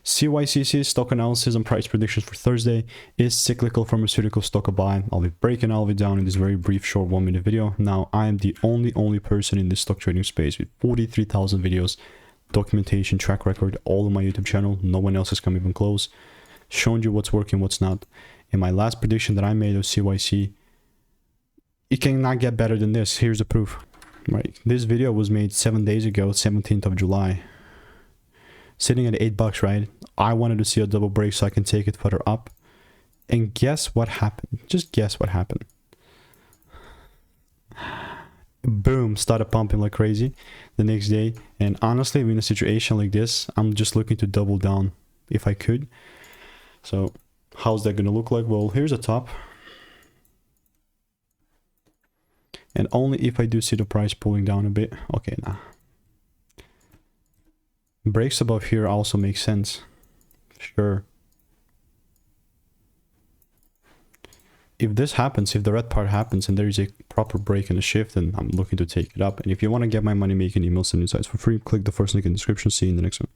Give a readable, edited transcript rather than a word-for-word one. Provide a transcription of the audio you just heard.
CYCC stock analysis and price predictions for Thursday. Is Cyclacel Pharmaceuticals stock a buy? I'll be breaking all of it down in this very brief, short 1-minute video. Now, I am the only person in this stock trading space with 43,000 videos, documentation, track record, all on my YouTube channel. No one else has come even close. Shown you what's working, what's not. In my last prediction that I made of CYC, it cannot get better than this. Here's the proof. Right, this video was made 7 days ago, 17th of July. Sitting at $8, right? I wanted to see a double break so I can take it further up. And guess what happened? Just guess what happened. Boom, started pumping like crazy the next day. And honestly, in a situation like this, I'm just looking to double down if I could. So how's that going to look like? Well, here's the top. And only if I do see the price pulling down a bit. Okay, nah. Breaks above here also makes sense. Sure. If this happens, if the red part happens and there is a proper break in the shift, then I'm looking to take it up. And if you want to get my money making emails and insights for free, click the first link in the description. See you in the next one.